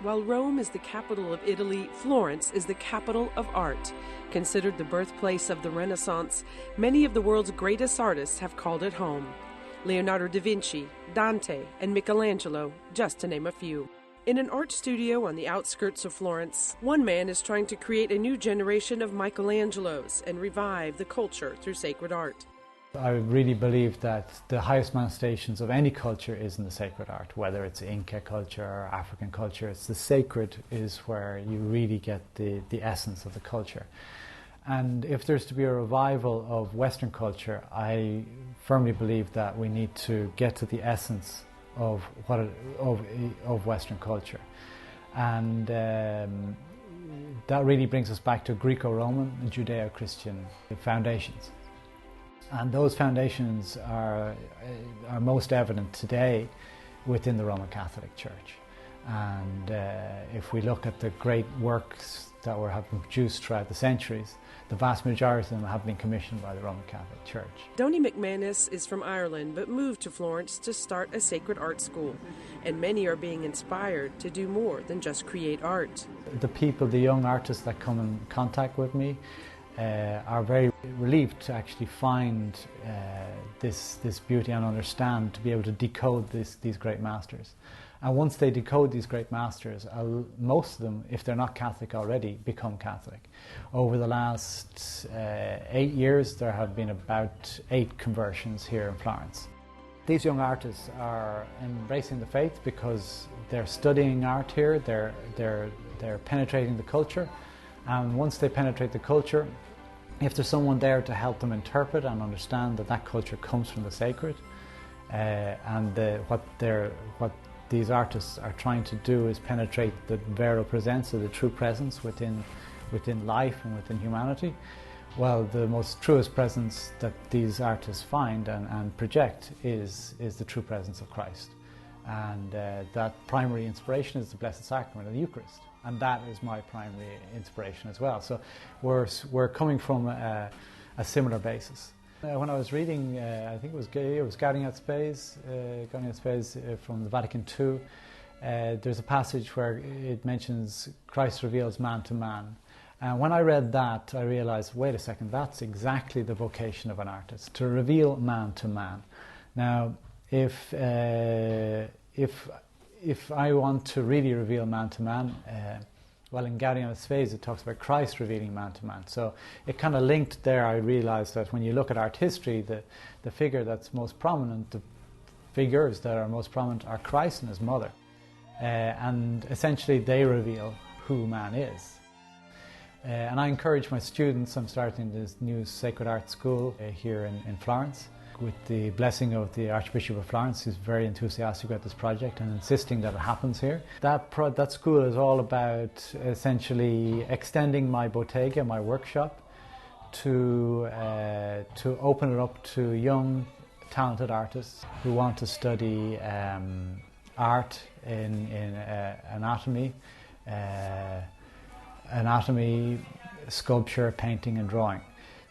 While Rome is the capital of Italy, Florence is the capital of art. Considered the birthplace of the Renaissance, many of the world's greatest artists have called it home. Leonardo da Vinci, Dante, and Michelangelo, just to name a few. In an art studio on the outskirts of Florence, one man is trying to create a new generation of Michelangelos and revive the culture through sacred art. I really believe that the highest manifestations of any culture is in the sacred art, whether it's Inca culture or African culture. It's the sacred is where you really get the essence of the culture. And if there's to be a revival of Western culture, I firmly believe that we need to get to the essence of Western culture. And that really brings us back to Greco-Roman and Judeo-Christian foundations. And those foundations are most evident today within the Roman Catholic Church. And if we look at the great works that have been produced throughout the centuries, the vast majority of them have been commissioned by the Roman Catholic Church. Dony MacManus is from Ireland but moved to Florence to start a sacred art school. And many are being inspired to do more than just create art. The young artists that come in contact with me, are very relieved to actually find this beauty and understand, to be able to decode these great masters. And once they decode these great masters, most of them, if they're not Catholic already, become Catholic. Over the last 8 years, there have been about 8 conversions here in Florence. These young artists are embracing the faith because they're studying art here, they're penetrating the culture. And once they penetrate the culture, if there's someone there to help them interpret and understand that culture comes from the sacred, what these artists are trying to do is penetrate the vero presenza, the true presence within life and within humanity. Well, the most truest presence that these artists find and project is the true presence of Christ. And that primary inspiration is the Blessed Sacrament of the Eucharist. And that is my primary inspiration as well. So we're coming from a similar basis. When I was reading, I think it was Gaudium et Spes from the Vatican II, there's a passage where it mentions Christ reveals man to man. And when I read that, I realized, wait a second, that's exactly the vocation of an artist, to reveal man to man. Now, if I want to really reveal man to man, well, in Gaudium et Spes it talks about Christ revealing man to man. So it kind of linked there. I realized that when you look at art history, the figure that's most prominent, the figures that are most prominent are Christ and his mother. And essentially they reveal who man is. And I encourage my students, I'm starting this new sacred art school here in Florence, with the blessing of the Archbishop of Florence, who's very enthusiastic about this project and insisting that it happens here. That school is all about essentially extending my bottega, my workshop, to open it up to young, talented artists who want to study art in anatomy, sculpture, painting and drawing.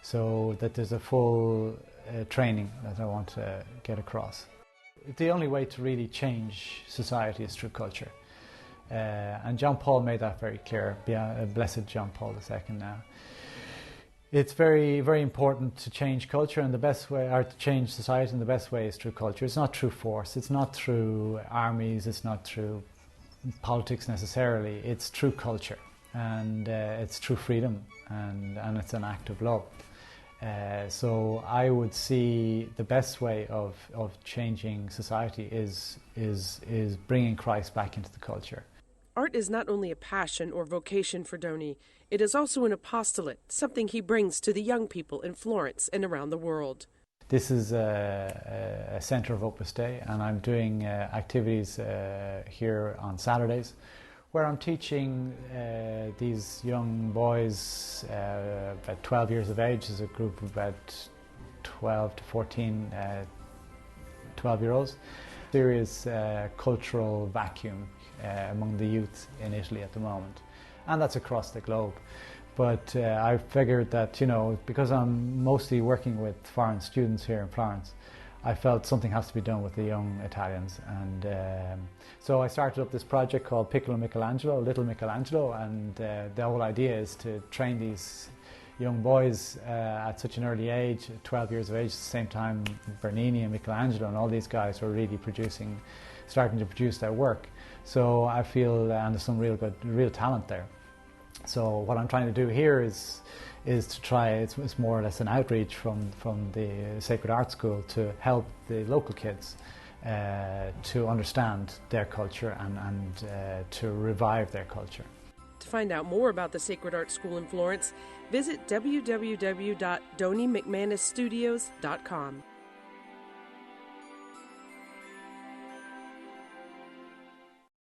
So that there's a full training that I want to get across. The only way to really change society is through culture. And John Paul made that very clear, blessed John Paul II now. It's very, very important to change culture, and the best way, or to change society, and the best way is through culture. It's not through force, it's not through armies, it's not through politics necessarily, it's through culture. And it's through freedom, and it's an act of love. So I would see the best way of changing society is bringing Christ back into the culture. Art is not only a passion or vocation for Dony, it is also an apostolate, something he brings to the young people in Florence and around the world. This is a centre of Opus Dei, and I'm doing activities here on Saturdays, where I'm teaching these young boys, about 12 years of age. There's a group of about 12 to 14 12-year-olds. Serious cultural vacuum among the youth in Italy at the moment, and that's across the globe. But I figured that, because I'm mostly working with foreign students here in Florence, I felt something has to be done with the young Italians, and so I started up this project called Piccolo Michelangelo, Little Michelangelo, and the whole idea is to train these young boys at such an early age, 12 years of age, at the same time Bernini and Michelangelo and all these guys were really starting to produce their work. So I feel, and there's some real talent there. So what I'm trying to do here is to try, it's more or less an outreach from the Sacred Art School to help the local kids to understand their culture and to revive their culture. To find out more about the Sacred Art School in Florence, visit www.donymacmanusstudios.com.